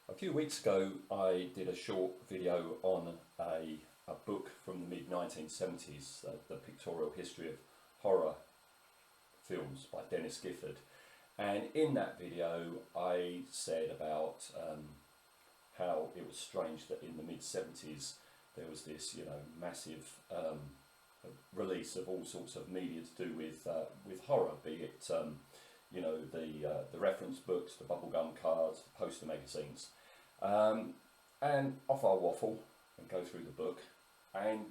A few weeks ago I did a short video on a book from the mid-1970s, the Pictorial History of Horror Films by Dennis Gifford. And in that video I said about how it was strange that in the mid-70s there was this, massive release of all sorts of media to do with horror, be it the reference books, the bubblegum cards, the poster magazines. And off I'll waffle and go through the book, and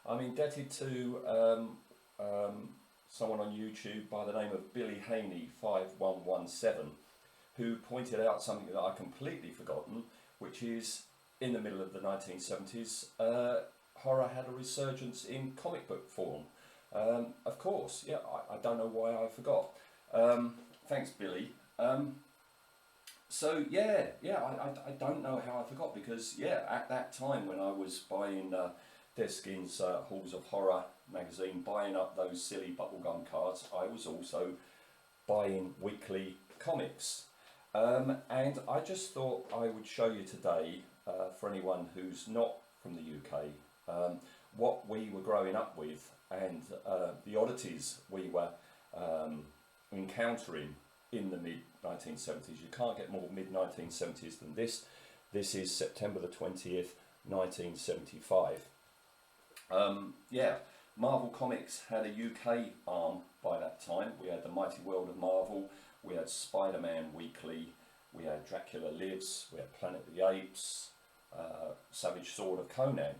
I'm indebted to someone on YouTube by the name of Billy Haney 5117, who pointed out something that I'd completely forgotten, which is in the middle of the 1970s horror had a resurgence in comic book form. Of course, yeah, I don't know why I forgot. Thanks, Billy. So I don't know how I forgot, because at that time when I was buying Deskin's Halls of Horror magazine, buying up those silly bubblegum cards, I was also buying weekly comics. And I just thought I would show you today, for anyone who's not from the UK, what we were growing up with and the oddities we were encountering in the mid-1970s. You can't get more mid-1970s than this. This is September the 20th, 1975. Marvel Comics had a UK arm by that time. We had the Mighty World of Marvel, we had Spider-Man Weekly, we had Dracula Lives, we had Planet of the Apes, Savage Sword of Conan.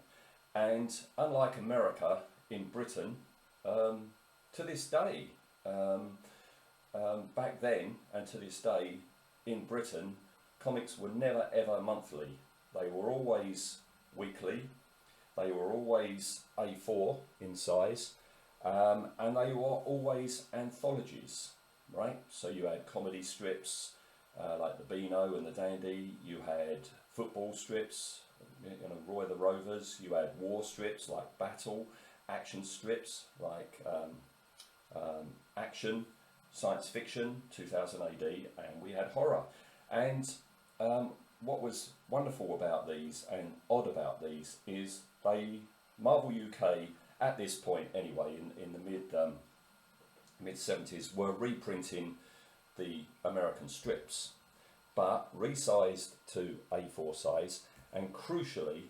And unlike America, in Britain, to this day, back then and to this day in Britain, comics were never ever monthly. They were always weekly, they were always A4 in size, and they were always anthologies, right? So you had comedy strips like the Beano and the Dandy, you had football strips, Roy the Rovers, you had war strips like Battle, action strips like Action, science fiction, 2000 AD, and we had horror. And what was wonderful about these and odd about these is Marvel UK at this point anyway, in the mid 70s, were reprinting the American strips, but resized to A4 size, and crucially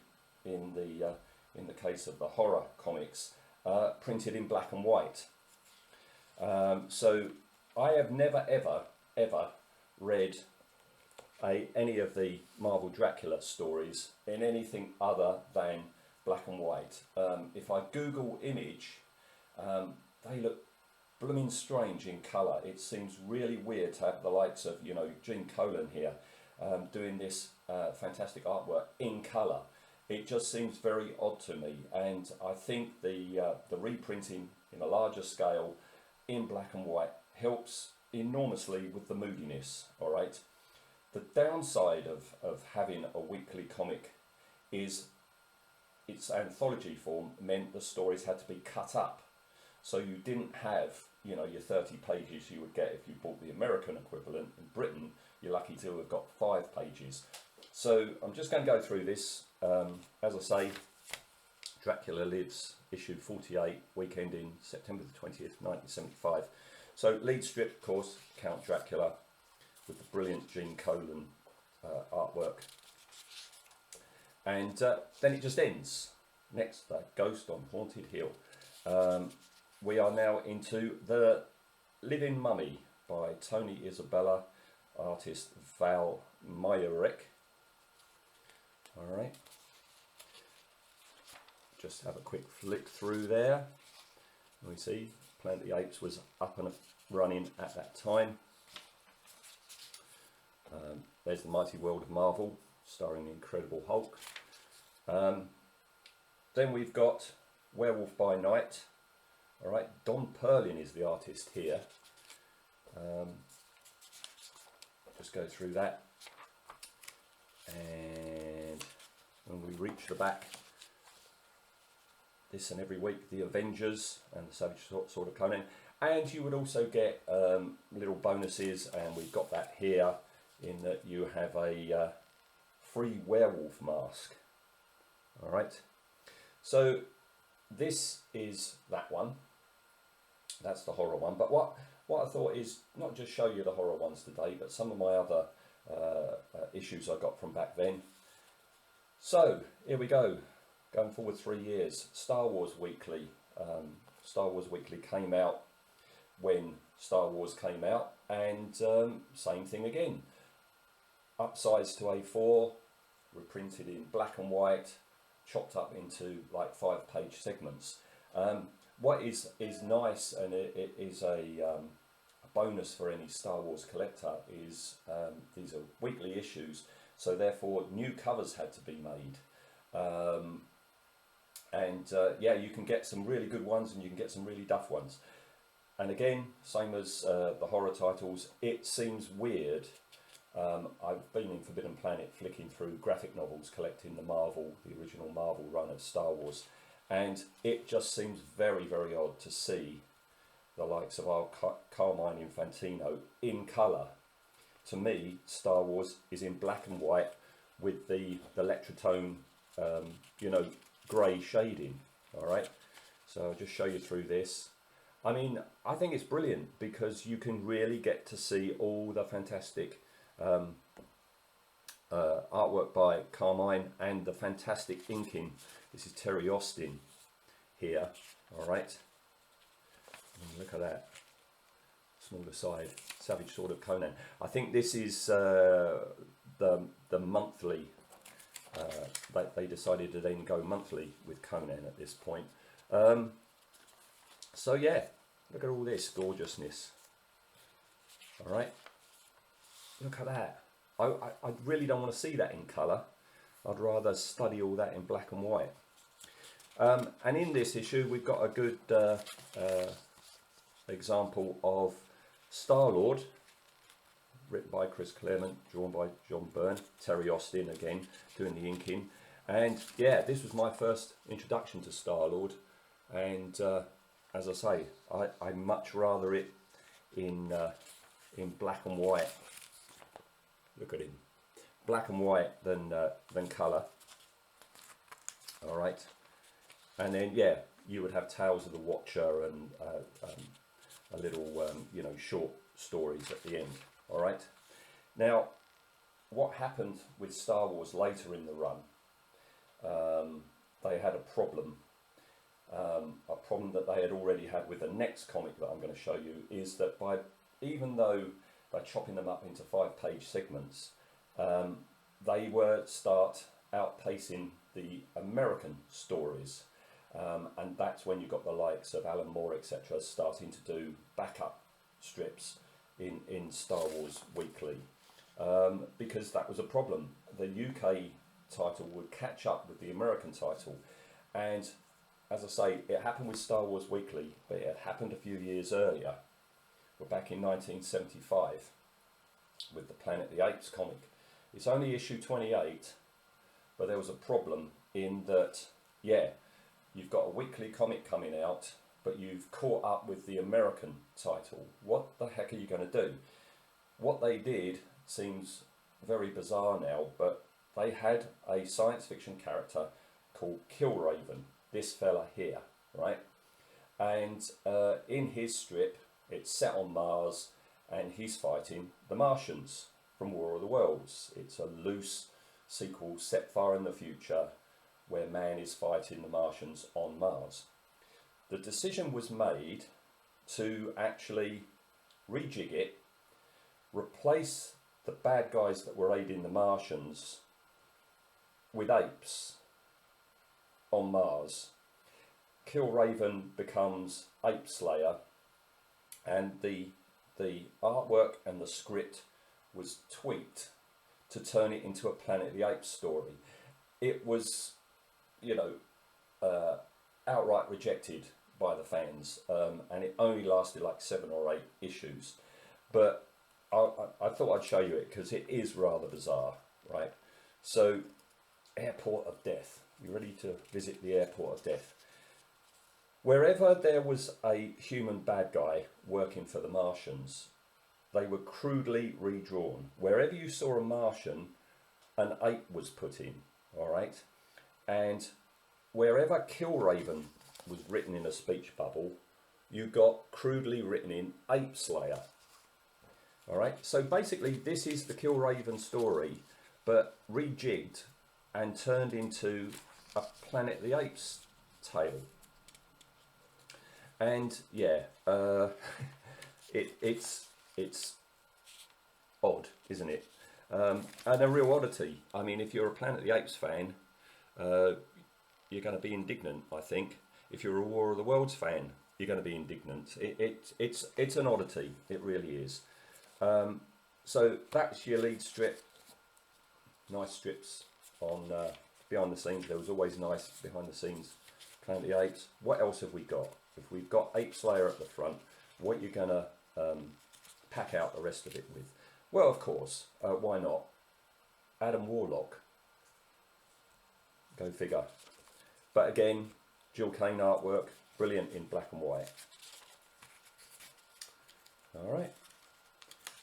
in the case of the horror comics, printed in black and white. So I have never ever read any of the Marvel Dracula stories in anything other than black and white. If I Google image, they look blooming strange in colour. It seems really weird to have the likes of Gene Colan here doing this fantastic artwork in colour. It just seems very odd to me, and I think the reprinting in a larger scale in black and white helps enormously with the moodiness. All right. The downside of having a weekly comic is its anthology form meant the stories had to be cut up, so you didn't have your 30 pages you would get if you bought the American equivalent. In Britain, you're lucky to have got 5 pages. So I'm just going to go through this. As I say, Dracula Lives, issue 48, weekend in September the 20th, 1975. So lead strip, of course, Count Dracula, with the brilliant Gene Colan artwork. And then it just ends. Next, Ghost on Haunted Hill. We are now into The Living Mummy by Tony Isabella, artist Val Majorek. All right. Just have a quick flick through there. We see Planet of the Apes was up and running at that time. There's the Mighty World of Marvel, starring the Incredible Hulk. Then we've got Werewolf by Night. All right, Don Perlin is the artist here. Just go through that, and when we reach the back, this and every week, the Avengers and the Savage Sword of Conan, and you would also get little bonuses, and we've got that here in that you have a free werewolf mask. All right, so this is that one. That's the horror one. But what I thought is not just show you the horror ones today, but some of my other issues I got from back then. So here we go, going forward 3 years. Star Wars Weekly. Star Wars Weekly came out when Star Wars came out, and same thing again. Upsized to A4, reprinted in black and white, chopped up into like 5-page segments. What is nice, and it is a bonus for any Star Wars collector, is these are weekly issues, so therefore new covers had to be made. Yeah, you can get some really good ones and you can get some really duff ones. And again, same as the horror titles, it seems weird. I've been in Forbidden Planet flicking through graphic novels, collecting the original Marvel run of Star Wars, and it just seems very, very odd to see the likes of our Carmine Infantino in colour. To me, Star Wars is in black and white with the Electrotone, you know, grey shading. All right, so I'll just show you through this. I mean, I think it's brilliant because you can really get to see all the fantastic artwork by Carmine and the fantastic inking. This is Terry Austin here. All right, look at that. Smaller side, Savage Sword of Conan. I think this is the monthly. They decided to then go monthly with Conan at this point. So yeah, look at all this gorgeousness. All right, look at that. I really don't want to see that in colour. I'd rather study all that in black and white. And in this issue, we've got a good example of Star-Lord, written by Chris Claremont, drawn by John Byrne, Terry Austin again doing the inking. And yeah, this was my first introduction to Star-Lord, and as I say, I much rather it in black and white. Look at him, black and white than colour. All right, and then yeah, you would have Tales of the Watcher and a little you know, short stories at the end. All right, now what happened with Star Wars later in the run? They had a problem that they had already had with the next comic that I'm going to show you, is that even though by chopping them up into 5-page segments, they were start outpacing the American stories, and that's when you got the likes of Alan Moore, etc., starting to do backup strips in Star Wars Weekly, because that was a problem. The UK title would catch up with the American title, and as I say, it happened with Star Wars Weekly, but it had happened a few years earlier. We're back in 1975 with the Planet of the Apes comic. It's only issue 28, but there was a problem in that, yeah, you've got a weekly comic coming out, but you've caught up with the American title. What the heck are you going to do? What they did seems very bizarre now, but they had a science fiction character called Killraven, this fella here, right? And in his strip, it's set on Mars, and he's fighting the Martians from War of the Worlds. It's a loose sequel set far in the future where man is fighting the Martians on Mars. The decision was made to actually rejig it, replace the bad guys that were aiding the Martians with apes on Mars. Killraven becomes Apeslayer, and the artwork and the script was tweaked to turn it into a Planet of the Apes story. It was, you know, outright rejected by the fans, and it only lasted like 7 or 8 issues. But I thought I'd show you it because it is rather bizarre, right? So, Airport of Death. You ready to visit the Airport of Death? Wherever there was a human bad guy working for the Martians, they were crudely redrawn. Wherever you saw a Martian, an ape was put in, all right, and wherever Killraven was written in a speech bubble, you got crudely written in Apeslayer. All right, so basically this is the Killraven story, but rejigged and turned into a Planet of the Apes tale. And yeah, it's odd, isn't it? And a real oddity. I mean, if you're a Planet of the Apes fan, you're going to be indignant, I think. If you're a War of the Worlds fan, you're going to be indignant. It's an oddity, it really is. So that's your lead strip. Nice strips on behind the scenes. There was always nice behind the scenes Planet of the Apes. What else have we got? If we've got Apeslayer at the front, what you're going to pack out the rest of it with? Well, of course, why not? Adam Warlock. Go figure. But again, Jill Kane artwork, brilliant in black and white. All right.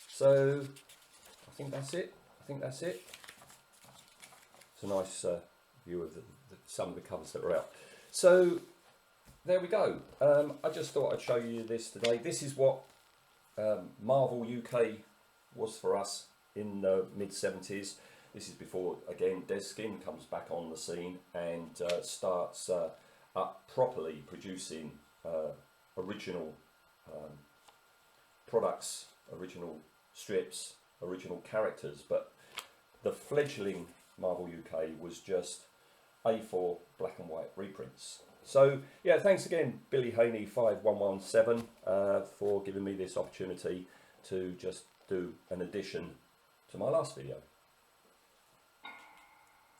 So I think that's it. It's a nice view of some of the covers that are out. So there we go. I just thought I'd show you this today. This is what Marvel UK was for us in the mid-70s. This is before, again, Des Skin comes back on the scene and starts up properly producing original products, original strips, original characters. But the fledgling Marvel UK was just A4 black and white reprints. So yeah, thanks again, Billy Haney 5117, for giving me this opportunity to just do an addition to my last video.